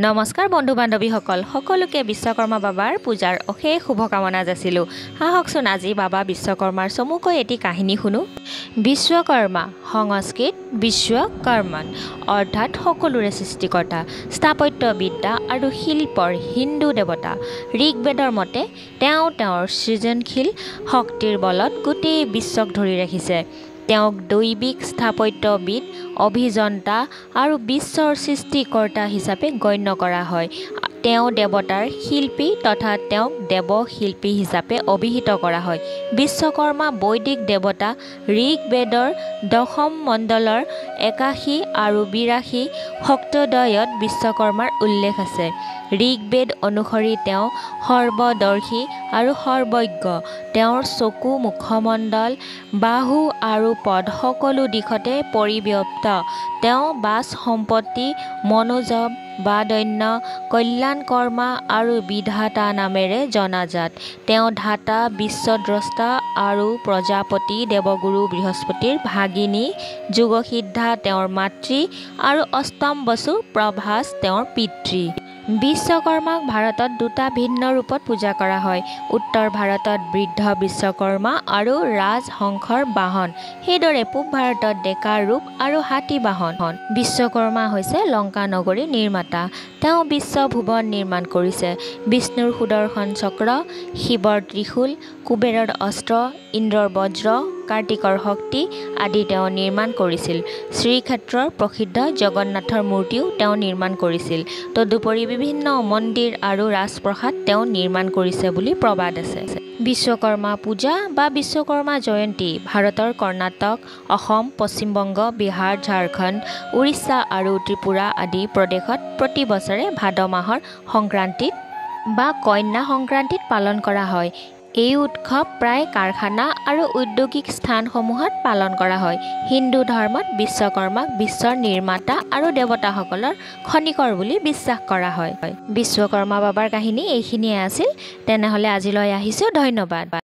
নমস্কাৰ বন্ধু বান্ধৱীসকল, সকলোকে বিশ্বকৰ্মা বাবাৰ পূজাৰ অশেষ শুভকামনা যাচিলোঁ। আহকচোন আজি বাবা বিশ্বকৰ্মাৰ চমুকৈ এটি কাহিনী শুনো। বিশ্বকৰ্মা সংস্কৃত বিশ্বকৰ্মন অৰ্থাৎ সকলোৰে সৃষ্টিকৰ্তা, স্থাপত্যবিদ্যা আৰু শিল্পৰ হিন্দু দেৱতা। ঋগ্বেদৰ মতে তেওঁৰ সৃজনশীল শক্তিৰ বলত গোটেই বিশ্বক ধৰি ৰাখিছে। তেওঁক দৈবিক স্থাপত্যবিদ, অভিযন্তা আৰু বিশ্বৰ সৃষ্টিকৰ্তা হিচাপে গণ্য কৰা হয়। তেওঁ দেৱতাৰ শিল্পী তথা তেওঁক দেৱশিল্পী হিচাপে অভিহিত কৰা হয়। বিশ্বকৰ্মা বৈদিক দেৱতা। ঋগ্বেদৰ দশম মণ্ডলৰ ৮১ আৰু ৮২ শক্তোদয়ত বিশ্বকৰ্মাৰ উল্লেখ আছে। ঋগ্বেদ অনুসৰি তেওঁ সৰ্বদৰ্শী আৰু সৰ্বজ্ঞ। তেওঁৰ চকু, মুখমণ্ডল, বাহু আৰু পদ সকলো দিশতে পৰিব্যাপ্ত। তেওঁ বাচ সম্পত্তি, মনোজৱ, বাদন্য, কল্যাণকৰ্মা আৰু বিধাতা নামেৰে জনাজাত। তেওঁ ধাতা, বিশ্বদ্ৰষ্টা আৰু প্ৰজাপতি দেৱগুৰু বৃহস্পতিৰ ভাগিনী। যোগসিদ্ধা তেওঁৰ মাতৃ আৰু অষ্টম বসু প্ৰভাস তেওঁৰ পিতৃ। বিশ্বকৰ্মাক ভাৰতত দুটা ভিন্ন ৰূপত পূজা কৰা হয়। উত্তৰ ভাৰতত বৃদ্ধ বিশ্বকৰ্মা আৰু ৰাজহংসৰ বাহন, সেইদৰে পূব ভাৰতত ডেকা ৰূপ আৰু হাতী বাহন। বিশ্বকৰ্মা হৈছে লংকা নগৰীৰ নিৰ্মাতা। তেওঁ বিশ্বভুৱন নিৰ্মাণ কৰিছে। বিষ্ণুৰ সুদৰ্শন চক্ৰ, শিৱৰ ত্ৰিশূল, কুবেৰৰ অস্ত্ৰ, ইন্দ্ৰৰ বজ্ৰ, কাৰ্তিকৰ শক্তি আদি তেওঁ নিৰ্মাণ কৰিছিল। শ্ৰীক্ষেত্ৰৰ প্ৰসিদ্ধ জগন্নাথৰ মূৰ্তিও তেওঁ নিৰ্মাণ কৰিছিল। তদুপৰি বিভিন্ন মন্দিৰ আৰু ৰাজপ্ৰসাদ তেওঁ নিৰ্মাণ কৰিছে বুলি প্ৰবাদ আছে। বিশ্বকৰ্মা পূজা বা বিশ্বকৰ্মা জয়ন্তী ভাৰতৰ কৰ্ণাটক, অসম, পশ্চিমবংগ, বিহাৰ, ঝাৰখণ্ড, উৰিষ্যা আৰু ত্ৰিপুৰা আদি প্ৰদেশত প্ৰতি বছৰে ভাদ মাহৰ সংক্ৰান্তিত বা কন্যা সংক্ৰান্তিত পালন কৰা হয়। এই উৎসৱ প্ৰায় কাৰখানা আৰু ঔদ্যোগিক স্থানসমূহত পালন কৰা হয়। হিন্দু ধৰ্মত বিশ্বকৰ্মাক বিশ্বৰ নিৰ্মাতা আৰু দেৱতাসকলৰ খনিকৰ বুলি বিশ্বাস কৰা হয়। বিশ্বকৰ্মা বাবাৰ কাহিনী এইখিনিয়ে আছিল। তেনেহ'লে আজিলৈ আহিছোঁ। ধন্যবাদ।